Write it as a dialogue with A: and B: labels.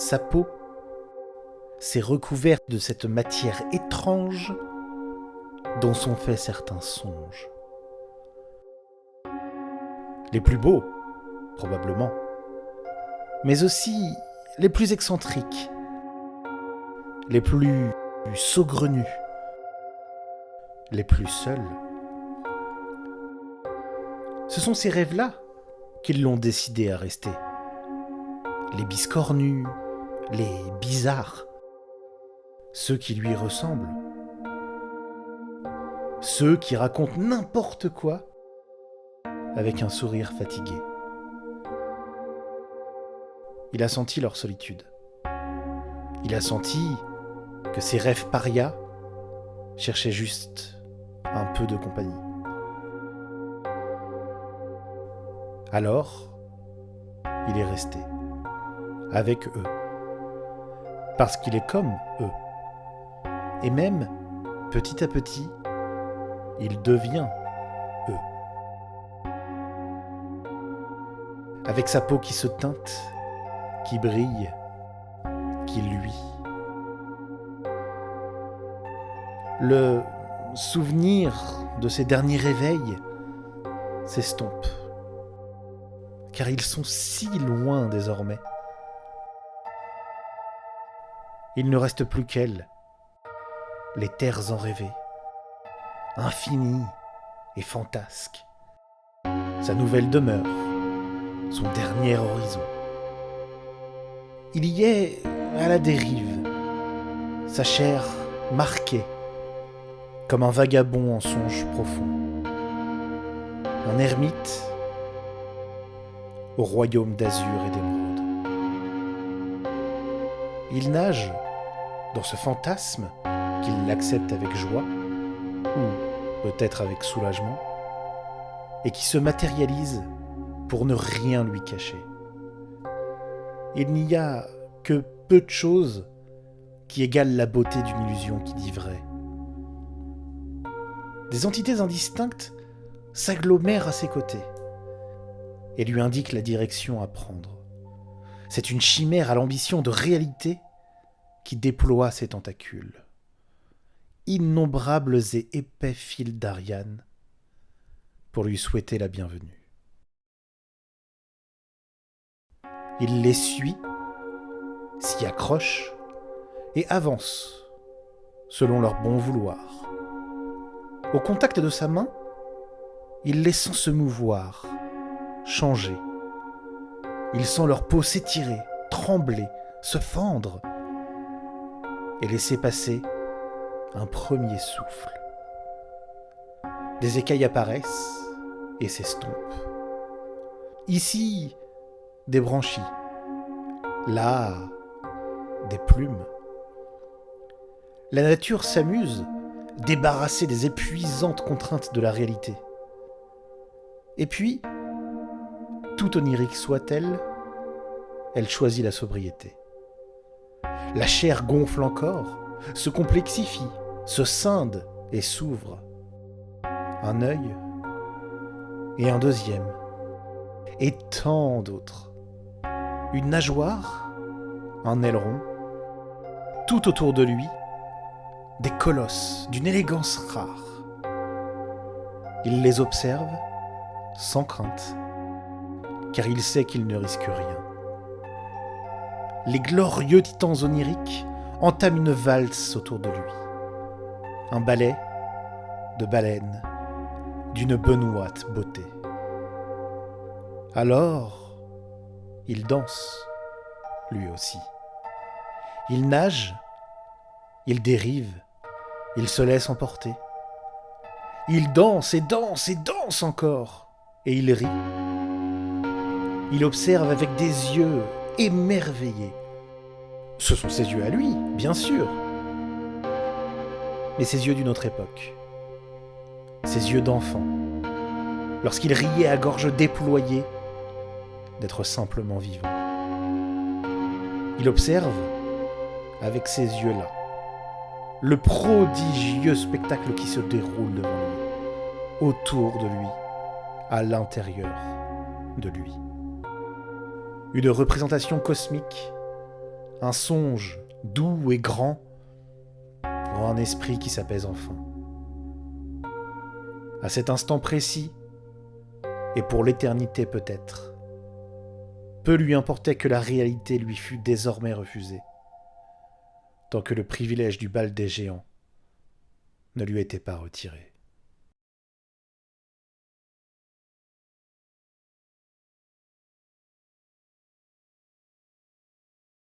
A: Sa peau s'est recouverte de cette matière étrange dont sont faits certains songes. Les plus beaux, probablement, mais aussi les plus excentriques, les plus saugrenus, les plus seuls. Ce sont ces rêves-là qui l'ont décidé à rester. Les biscornus, les bizarres, ceux qui lui ressemblent, ceux qui racontent n'importe quoi avec un sourire fatigué. Il a senti leur solitude. Il a senti que ces rêves parias cherchaient juste un peu de compagnie. Alors, il est resté, avec eux, parce qu'il est comme eux. Et même, petit à petit, il devient eux. Avec sa peau qui se teinte, qui brille, qui luit. Le souvenir de ses derniers réveils s'estompe, car ils sont si loin désormais. Il ne reste plus qu'elle, les terres enrêvées, infinies et fantasques, sa nouvelle demeure, son dernier horizon. Il y est à la dérive, sa chair marquée, comme un vagabond en songe profond. Un ermite au royaume d'azur et d'émeraude. Il nage dans ce fantasme qu'il l'accepte avec joie, ou peut-être avec soulagement, et qui se matérialise pour ne rien lui cacher. Il n'y a que peu de choses qui égalent la beauté d'une illusion qui dit vrai. Des entités indistinctes s'agglomèrent à ses côtés et lui indiquent la direction à prendre. C'est une chimère à l'ambition de réalité qui déploie ses tentacules. Innombrables et épais fils d'Ariane pour lui souhaiter la bienvenue. Il les suit, s'y accroche et avance selon leur bon vouloir. Au contact de sa main, il les sent se mouvoir, changer. Il sent leur peau s'étirer, trembler, se fendre et laisser passer un premier souffle. Des écailles apparaissent et s'estompent. Ici, des branchies. Là, des plumes. La nature s'amuse, débarrassée des épuisantes contraintes de la réalité. Et puis, tout onirique soit-elle, elle choisit la sobriété. La chair gonfle encore, se complexifie, se scinde et s'ouvre. Un œil et un deuxième, et tant d'autres. Une nageoire, un aileron, tout autour de lui, des colosses d'une élégance rare. Il les observe sans crainte, car il sait qu'il ne risque rien. Les glorieux titans oniriques entament une valse autour de lui. Un ballet de baleines d'une benoîte beauté. Alors, il danse, lui aussi. Il nage, il dérive, il se laisse emporter. Il danse et danse et danse encore, et il rit. Il observe avec des yeux émerveillés. Ce sont ses yeux à lui, bien sûr, mais ses yeux d'une autre époque. Ses yeux d'enfant, lorsqu'il riait à gorge déployée d'être simplement vivant. Il observe, avec ses yeux-là, le prodigieux spectacle qui se déroule devant lui, autour de lui, à l'intérieur de lui. Une représentation cosmique un songe doux et grand pour un esprit qui s'apaise enfin. À cet instant précis, et pour l'éternité peut-être, peu lui importait que la réalité lui fût désormais refusée, tant que le privilège du bal des géants ne lui était pas retiré.